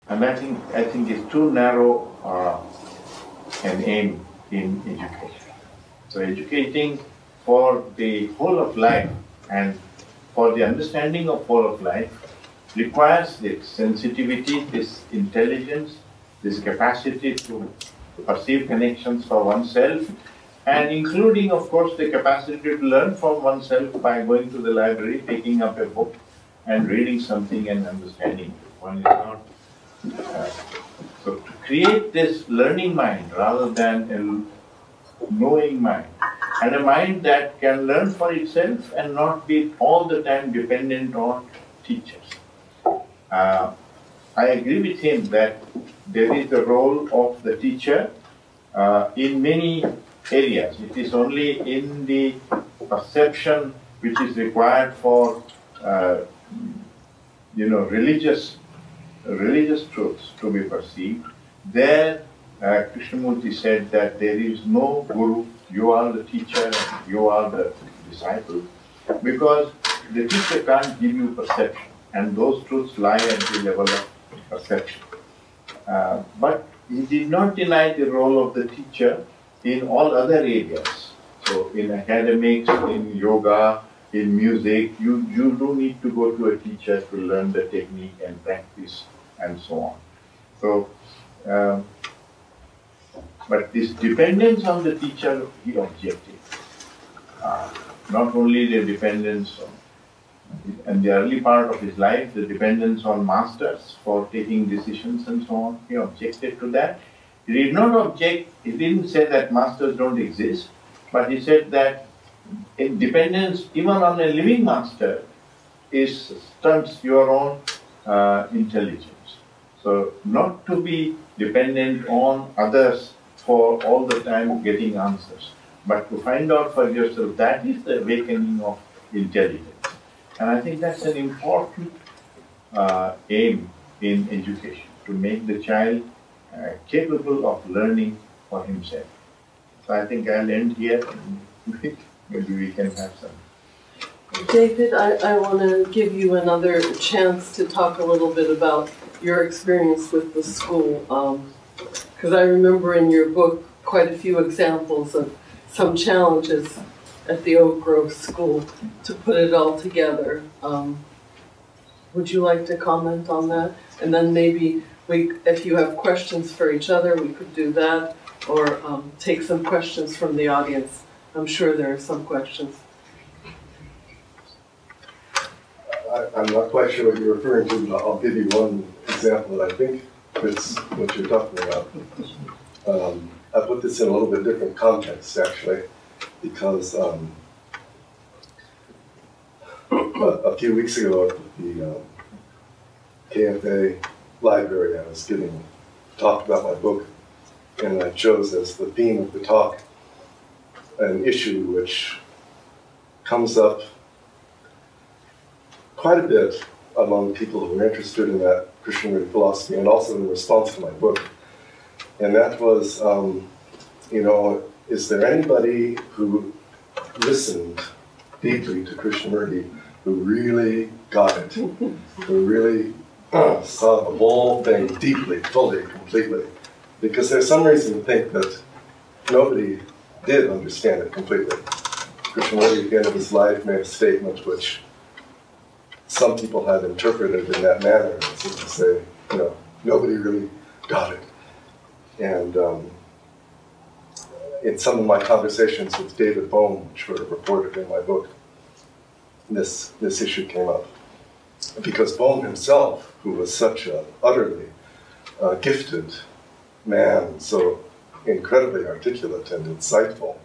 And I think it's too narrow an aim in education. So educating for the whole of life and for the understanding of whole of life requires this sensitivity, this intelligence, this capacity to perceive connections for oneself, and including, of course, the capacity to learn from oneself by going to the library, picking up a book, and reading something and understanding it. One is not. So to create this learning mind rather than a knowing mind, and a mind that can learn for itself and not be all the time dependent on teachers. I agree with him that there is the role of the teacher in many areas. It is only in the perception which is required for religious truths to be perceived. There, Krishnamurti said that there is no guru, you are the teacher, you are the disciple, because the teacher can't give you perception, and those truths lie at the level of perception. But he did not deny the role of the teacher in all other areas. So in academics, in yoga, in music, you do need to go to a teacher to learn the technique and practice and so on. So, but this dependence on the teacher, he objected. Not only the dependence on, in the early part of his life, the dependence on masters for taking decisions and so on, he objected to that. He did not object, he didn't say that masters don't exist, but he said that in dependence, even on a living master, stunts your own intelligence. So not to be dependent on others for all the time getting answers, but to find out for yourself, that is the awakening of intelligence. And I think that's an important aim in education, to make the child capable of learning for himself. So I think I'll end here, and maybe we can have some. David, I want to give you another chance to talk a little bit about your experience with the school. Because I remember in your book quite a few examples of some challenges at the Oak Grove School to put it all together. Would you like to comment on that? And then maybe if you have questions for each other, we could do that, or take some questions from the audience. I'm sure there are some questions. I'm not quite sure what you're referring to, but I'll give you one example that I think fits what you're talking about. I put this in a little bit different context, actually, because a few weeks ago at the KFA library, I was giving a talk about my book, and I chose as the theme of the talk an issue which comes up quite a bit among people who are interested in that Christian philosophy, and also in response to my book. And that was, is there anybody who listened deeply to Krishnamurti who really got it, who really saw the whole thing deeply, fully, completely? Because there's some reason to think that nobody did understand it completely. Krishnamurti, at the end of his life, made a statement which some people had interpreted in that manner, as if to say, nobody really got it. And in some of my conversations with David Bohm, which were reported in my book, this issue came up. Because Bohm himself, who was such an utterly gifted man, so incredibly articulate and insightful,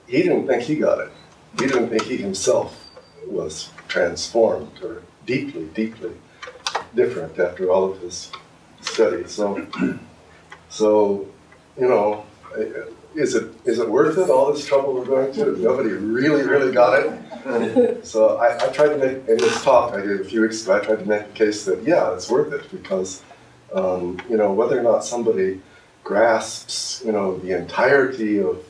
he didn't think he got it. He didn't think he himself was transformed or deeply, deeply different after all of his studies. So, is it worth it, all this trouble we're going to? Nobody really, really got it. So I tried to make, in this talk I did a few weeks ago, I tried to make the case that, yeah, it's worth it, because, whether or not somebody grasps, the entirety of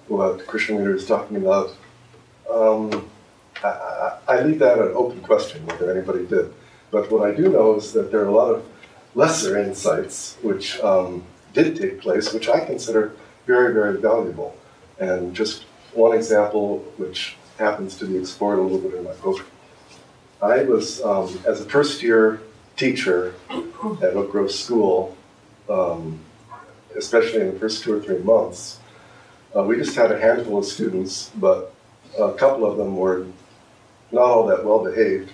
what Krishnamurti is talking about, I leave that an open question, whether anybody did. But what I do know is that there are a lot of lesser insights which did take place, which I consider very, very valuable. And just one example, which happens to be explored a little bit in my book. I was, as a first-year teacher at Oak Grove School, especially in the first 2 or 3 months, we just had a handful of students, but a couple of them were not all that well behaved.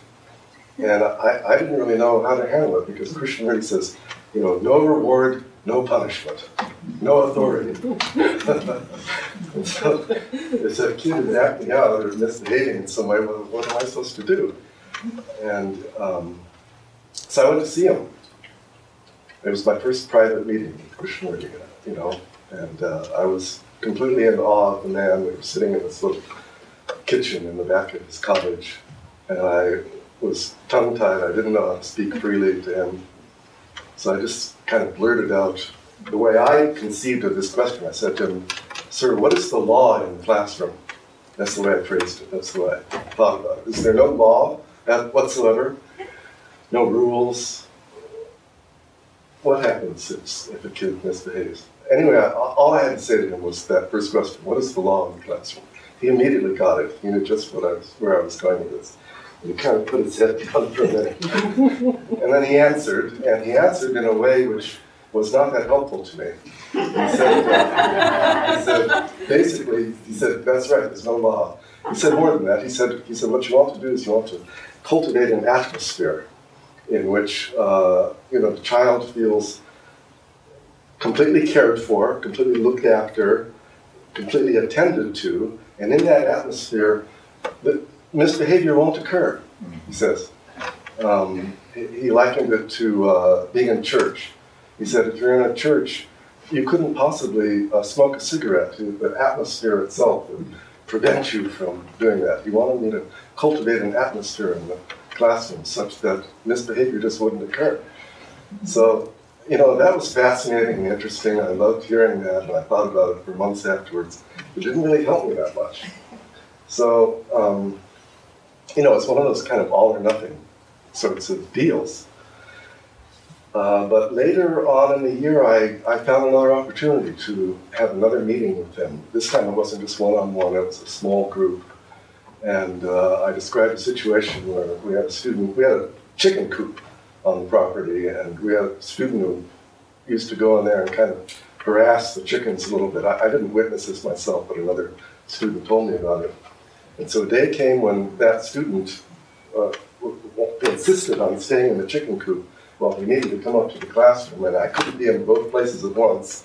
And I didn't really know how to handle it, because Krishnamurti says, you know, no reward, no punishment, no authority. And so if a kid is acting out or misbehaving in some way, well, what am I supposed to do? And so I went to see him. It was my first private meeting with Krishnamurti, you know, and I was completely in awe of the man. We were sitting in this little kitchen in the back of his cottage, and I was tongue-tied. I didn't know how to speak freely to him. So I just kind of blurted out the way I conceived of this question. I said to him, "Sir, what is the law in the classroom?" That's the way I phrased it. That's the way I thought about it. Is there no law whatsoever? No rules? What happens if a kid misbehaves? Anyway, all I had to say to him was that first question, what is the law in the classroom? He immediately got it. He knew just where I was going with this. And he kind of put his head down for a minute. And then he answered in a way which was not that helpful to me. He said, that's right, there's no law. He said more than that. He said, what you want to do is you want to cultivate an atmosphere in which the child feels completely cared for, completely looked after, completely attended to, and in that atmosphere, the misbehavior won't occur, he says. He likened it to being in church. He said, if you're in a church, you couldn't possibly smoke a cigarette. The atmosphere itself would prevent you from doing that. He wanted me to cultivate an atmosphere in the classroom such that misbehavior just wouldn't occur. So, that was fascinating and interesting. I loved hearing that, and I thought about it for months afterwards. It didn't really help me that much. So, it's one of those kind of all or nothing sorts of deals. But later on in the year, I found another opportunity to have another meeting with him. This time it wasn't just one-on-one, it was a small group. And I described a situation where we had a chicken coop on the property, and we had a student who used to go in there and kind of harass the chickens a little bit. I didn't witness this myself, but another student told me about it. And so a day came when that student insisted on staying in the chicken coop. Well, he needed to come up to the classroom, and I couldn't be in both places at once.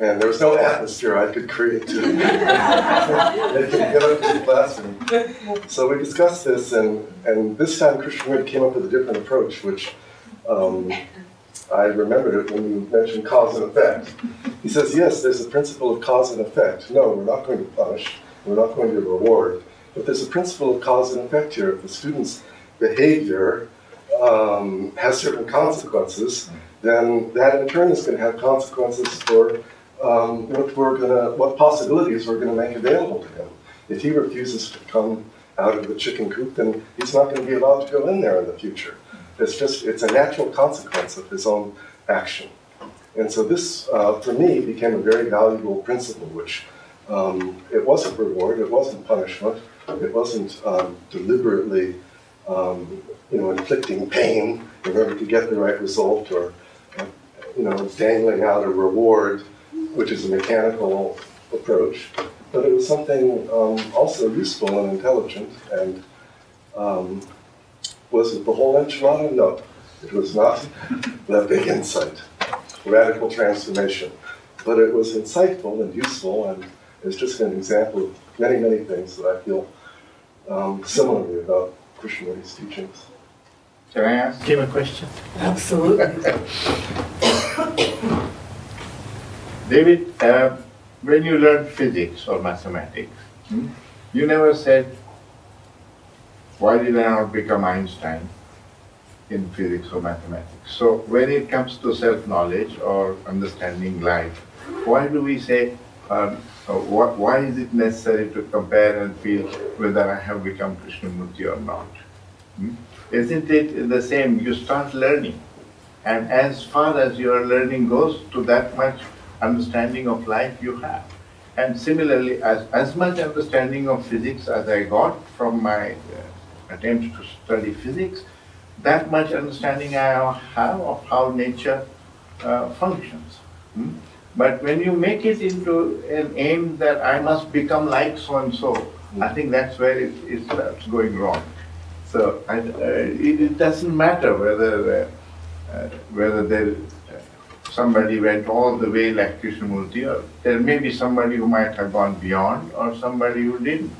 And there was no atmosphere I could create to make him get up to the classroom. So we discussed this, and this time Krishnamurti came up with a different approach, which I remembered it when you mentioned cause and effect. He says, yes, there's a principle of cause and effect. No, we're not going to punish, we're not going to reward, but there's a principle of cause and effect here. If the student's behavior has certain consequences, then that in turn is going to have consequences for what possibilities we're going to make available to him. If he refuses to come out of the chicken coop, then he's not going to be allowed to go in there in the future. It's a natural consequence of his own action. And so this, for me, became a very valuable principle, which it wasn't reward, it wasn't punishment, it wasn't deliberately inflicting pain in order to get the right result, or dangling out a reward, which is a mechanical approach. But it was something also useful and intelligent. And was it the whole enchilada? No, it was not the big insight, radical transformation. But it was insightful and useful, and it's just an example of many, many things that I feel similarly about Krishnamurti's teachings. Can I ask him a question? Absolutely. David, when you learned physics or mathematics, you never said, why did I not become Einstein in physics or mathematics? So when it comes to self-knowledge or understanding life, why do we say, why is it necessary to compare and feel whether I have become Krishnamurti or not? Isn't it the same? You start learning, and as far as your learning goes, to that much understanding of life you have. And similarly, as much understanding of physics as I got from my attempts to study physics, that much understanding I have of how nature functions. But when you make it into an aim that I must become like so-and-so, I think that's where it starts going wrong. So it doesn't matter whether somebody went all the way like Krishnamurti, or there may be somebody who might have gone beyond, or somebody who didn't.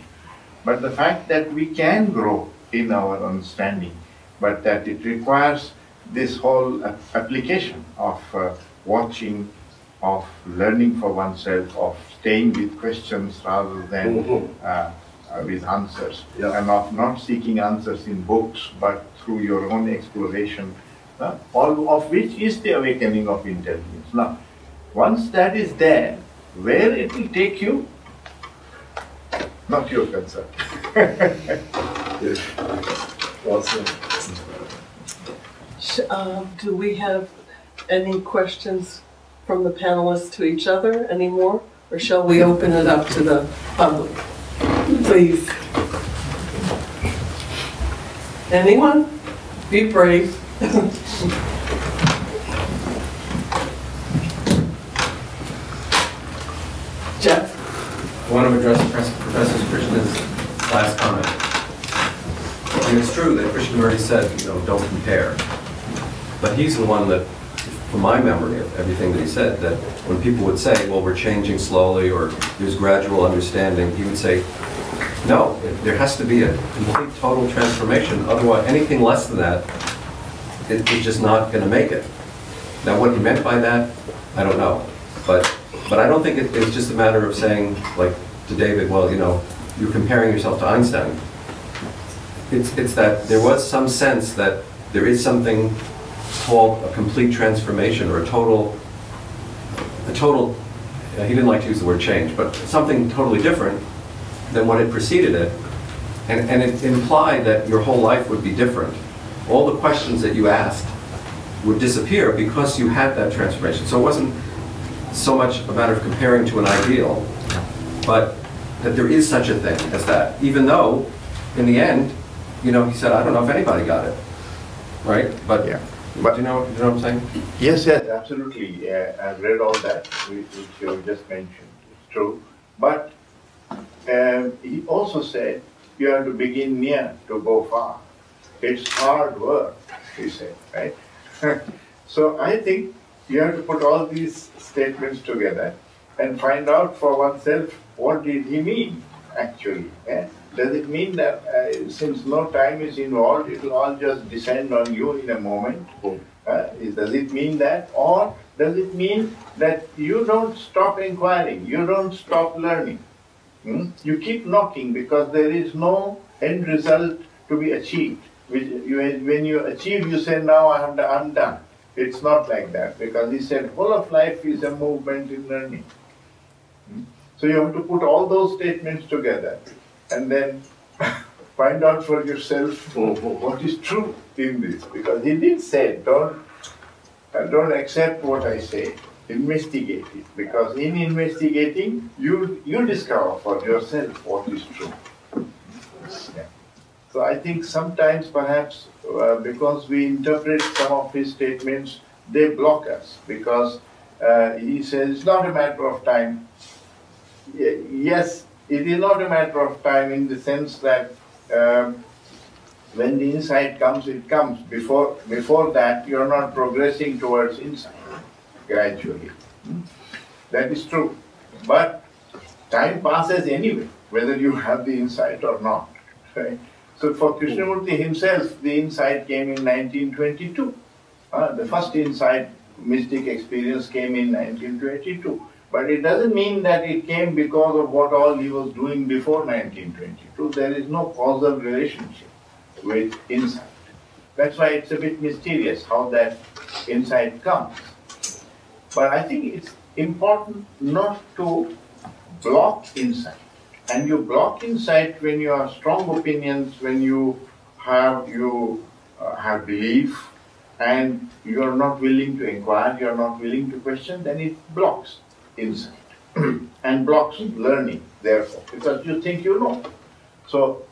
But the fact that we can grow in our understanding, but that it requires this whole application of watching, of learning for oneself, of staying with questions rather than with answers, and of not seeking answers in books, but through your own exploration, all of which is the awakening of intelligence. Now, once that is there, where it will take you, not your concern. Do we have any questions from the panelists to each other anymore? Or shall we open it up to the public? Please. Anyone? Be brave. Jeff? I want to address Professor Krishna's last comment. And it's true that Krishnamurti said, don't compare. But he's the one that, from my memory of everything that he said, that when people would say, well, we're changing slowly, or there's gradual understanding, he would say, no, there has to be a complete, total transformation. Otherwise, anything less than that, it's just not going to make it. Now, what he meant by that, I don't know. But I don't think it's just a matter of saying, like to David, well, you're comparing yourself to Einstein. It's that there was some sense that there is something called a complete transformation, or a total, he didn't like to use the word change, but something totally different than what had preceded it. And it implied that your whole life would be different. All the questions that you asked would disappear because you had that transformation. So it wasn't so much a matter of comparing to an ideal, but that there is such a thing as that. Even though, in the end, he said, I don't know if anybody got it, right? But yeah. But do you know what I'm saying? Yes, absolutely. I've read all that, which you just mentioned. It's true. But he also said, you have to begin near to go far. It's hard work, he said, right? So I think you have to put all these statements together and find out for oneself, what did he mean, actually? Does it mean that since no time is involved, it will all just descend on you in a moment? Does it mean that? Or does it mean that you don't stop inquiring, you don't stop learning? You keep knocking because there is no end result to be achieved. When you achieve, you say, now I'm done. It's not like that, because he said, whole of life is a movement in learning. So you have to put all those statements together and then find out for yourself what is true in this. Because he did say, don't accept what I say, investigate it. Because in investigating, you discover for yourself what is true. Yeah. So I think sometimes perhaps because we interpret some of his statements, they block us. Because he says it's not a matter of time. Yes, it is not a matter of time in the sense that when the insight comes, it comes. Before that, you're not progressing towards insight gradually. That is true. But time passes anyway, whether you have the insight or not. Right? So for Krishnamurti himself, the insight came in 1922. The first insight, mystic experience, came in 1922. But it doesn't mean that it came because of what all he was doing before 1922. There is no causal relationship with insight. That's why it's a bit mysterious how that insight comes. But I think it's important not to block insight. And you block insight when you have strong opinions, when you have belief and you are not willing to inquire, you are not willing to question, then it blocks insight and blocks learning, therefore, because you think you know. So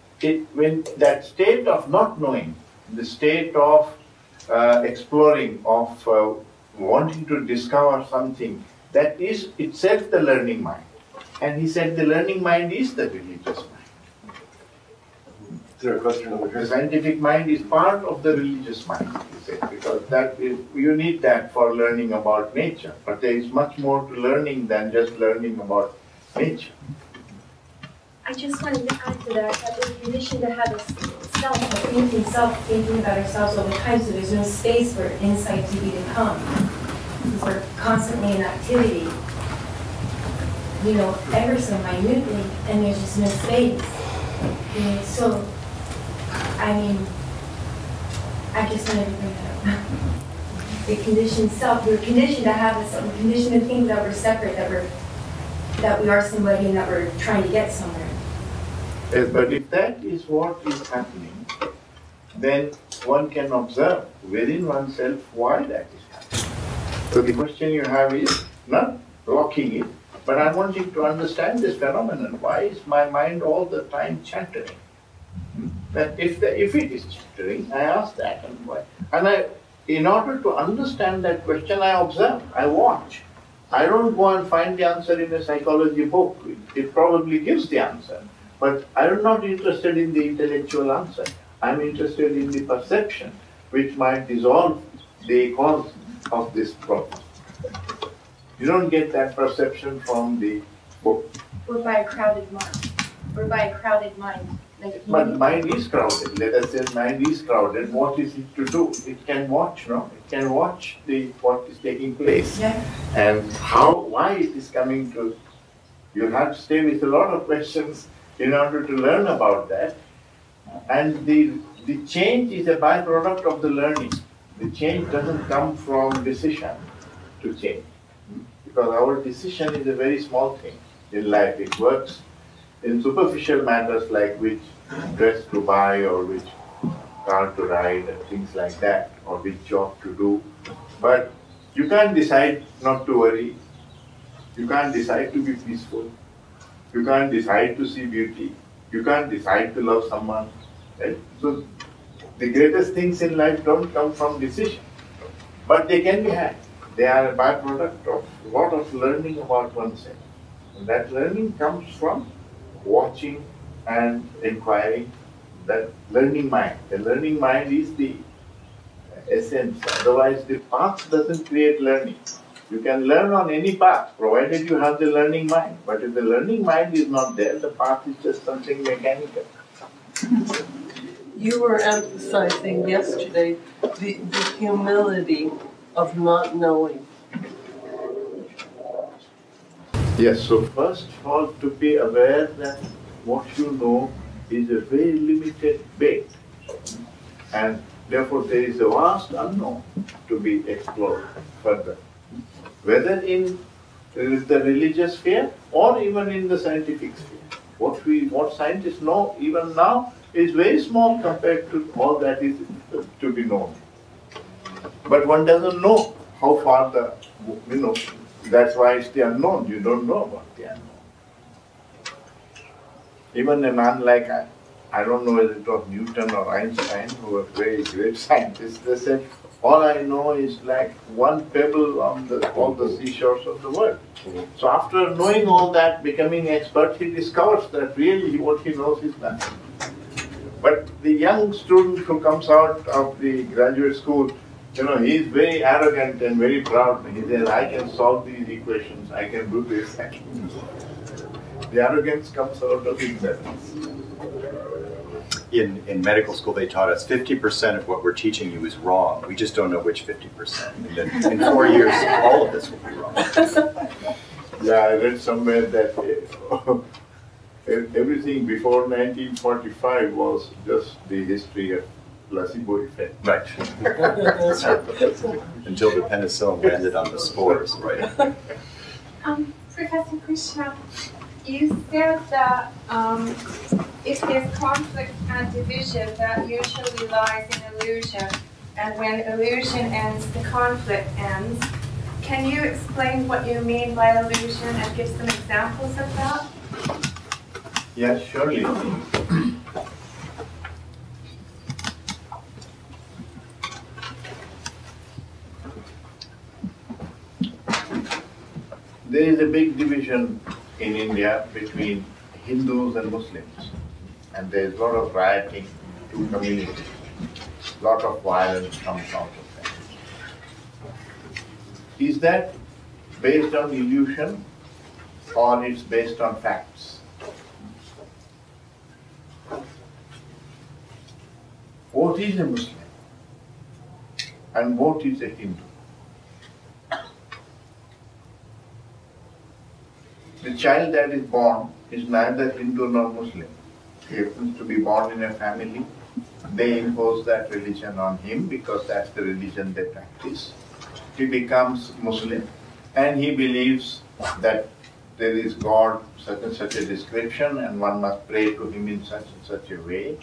when that state of not knowing, the state of exploring, of wanting to discover something, that is itself the learning mind. And he said the learning mind is the religious mind. Is there a question over here? The scientific mind is part of the religious mind, he said, because you need that for learning about nature. But there is much more to learning than just learning about nature. I just wanted to add to that we're conditioned to have a thinking about ourselves all the time, so there's no space for insight to even come. Because we're constantly in activity, ever so minutely, and there's just no space. So, I just wanted to bring that up. The conditioned self, we're conditioned to have this, we're conditioned to think that we're separate, that we are somebody and that we're trying to get somewhere. Yes, but if that is what is happening, then one can observe within oneself why that is happening. So the question you have is not blocking it, but I want you to understand this phenomenon. Why is my mind all the time chattering? That if it is chattering, I ask that and why. And in order to understand that question, I observe, I watch. I don't go and find the answer in a psychology book. It probably gives the answer. But I'm not interested in the intellectual answer. I'm interested in the perception which might dissolve the cause of this problem. You don't get that perception from the book. Or by a crowded mind. Or by a crowded mind. But mind is crowded. Let us say mind is crowded. What is it to do? It can watch, no? It can watch what is taking place. Yeah. And why it is coming to. You have to stay with a lot of questions in order to learn about that. And the change is a byproduct of the learning. The change doesn't come from decision to change. Because our decision is a very small thing in life. It works in superficial matters like which dress to buy or which car to ride and things like that, or which job to do. But you can't decide not to worry. You can't decide to be peaceful. You can't decide to see beauty. You can't decide to love someone. Right? So the greatest things in life don't come from decision, but they can be had. They are a byproduct of a lot of learning about oneself. And that learning comes from watching and inquiring. That learning mind. The learning mind is the essence. Otherwise, the path doesn't create learning. You can learn on any path, provided you have the learning mind. But if the learning mind is not there, the path is just something mechanical. You were emphasizing yesterday the humility of not knowing. Yes, so first of all, to be aware that what you know is a very limited bit. And therefore there is a vast unknown to be explored further. Whether in the religious sphere or even in the scientific sphere. What scientists know even now is very small compared to all that is to be known. But one doesn't know how far that's why it's the unknown. You don't know about the unknown. Even a man like, I don't know whether it was Newton or Einstein, who were very great scientists, they said, all I know is like one pebble on all the seashores of the world. So after knowing all that, becoming expert, he discovers that really what he knows is nothing. But the young student who comes out of the graduate school, he is very arrogant and very proud. He says, I can solve these equations, I can do this, I can do that. The arrogance comes out of ignorance. In medical school, they taught us 50% of what we're teaching you is wrong. We just don't know which 50%. And then in 4 years, all of this will be wrong. Yeah, I read somewhere that everything before 1945 was just the history of placebo effect. Right. Until the penicillin landed on the spores, right? Professor Krishna, you said that if there's conflict and division, that usually lies in illusion. And when illusion ends, the conflict ends. Can you explain what you mean by illusion and give some examples of that? Yes, surely. There is a big division in India between Hindus and Muslims, and there is a lot of rioting in communities. A lot of violence comes out of that. Is that based on illusion or it's based on facts? What is a Muslim and what is a Hindu? The child that is born is neither Hindu nor Muslim. He happens to be born in a family. They impose that religion on him because that's the religion they practice. He becomes Muslim and he believes that there is God, such and such a description, and one must pray to him in such and such a way.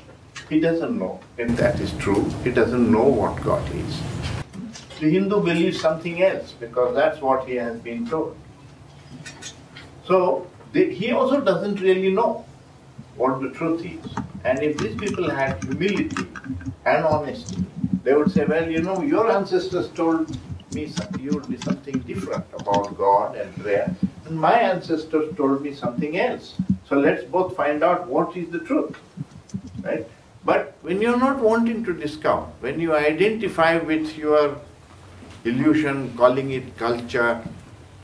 He doesn't know if that is true. He doesn't know what God is. The Hindu believes something else because that's what he has been told. So he also doesn't really know what the truth is. And if these people had humility and honesty, they would say, well, you know, your ancestors told me something different about God and prayer, and my ancestors told me something else. So let's both find out what is the truth, right? But when you're not wanting to discover, when you identify with your illusion, calling it culture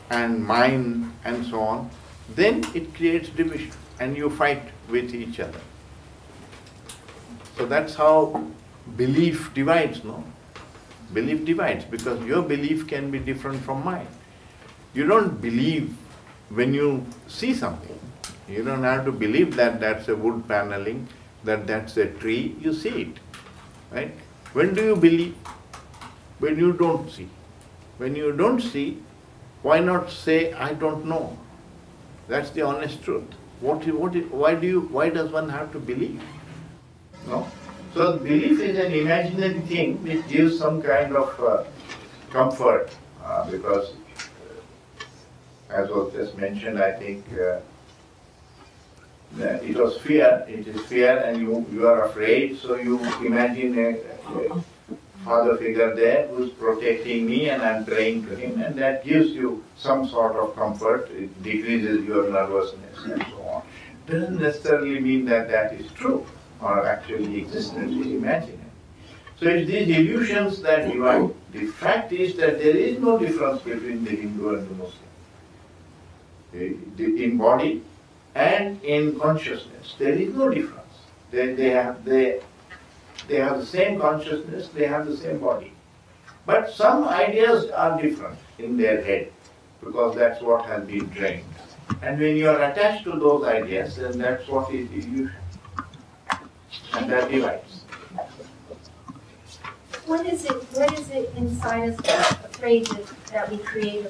and mind and so on, then it creates division and you fight with each other. So that's how belief divides, no? Belief divides because your belief can be different from mine. You don't believe when you see something. You don't have to believe that that's a wood paneling, that that's a tree. You see it, right? When do you believe? When you don't see. When you don't see, why not say, I don't know? That's the honest truth. Why does one have to believe? No? So belief is an imaginary thing which gives some kind of comfort because as was just mentioned, I think it was fear. It is fear and you are afraid, so you imagine a father figure there who's protecting me and I'm praying to him, and that gives you some sort of comfort. It decreases your nervousness and so on. Doesn't necessarily mean that that is true or actually existence is imaginary. So it's these illusions that divide. The fact is that there is no difference between the Hindu and the Muslim. In body and in consciousness, there is no difference. They have the same consciousness, they have the same body. But some ideas are different in their head because that's what has been drained. And when you are attached to those ideas, then that's what is illusion. And that divides. What is it inside us afraid that we create?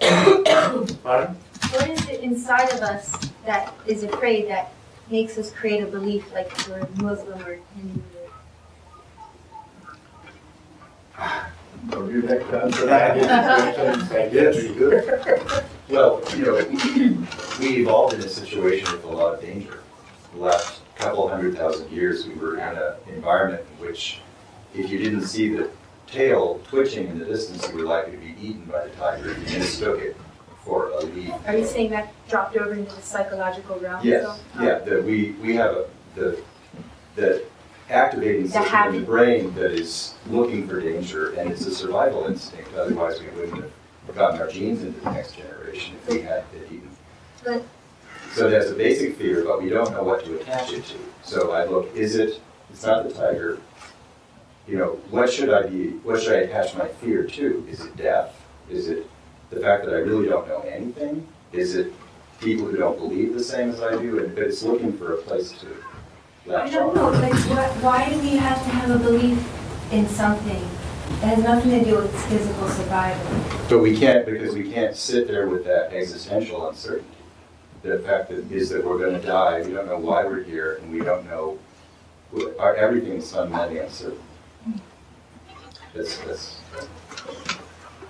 Pardon? What is it inside of us that is afraid that makes us create a belief like we're Muslim or Hindu? Would you like to answer that? Yes. Well, you know, we evolved in a situation with a lot of danger. The last couple 100,000 years, we were in an environment in which if you didn't see the tail twitching in the distance, you were likely to be eaten by the tiger. You mistook it for a lead. Are you saying that dropped over into the psychological realm? Yes. So? Yeah. That we have the activating system in the brain that is looking for danger, and it's a survival instinct. Otherwise, we wouldn't have gotten our genes into the next generation if we had been eaten. But so there's a basic fear, but we don't know what to attach it to. So I look, it's not the tiger. You know, what should I attach my fear to? Is it death? Is it the fact that I really don't know anything? Is it people who don't believe the same as I do? But it's looking for a place to latch I don't know, like why do we have to have a belief in something that has nothing to do with physical survival? But we can't, because we can't sit there with that existential uncertainty. the fact that is that we're going to die, we don't know why we're here, and we don't know, everything is fundamentally uncertain.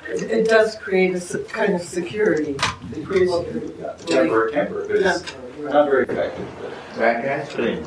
It does create a kind of security. It creates security. Temper, but it's not very effective. Like aspirin.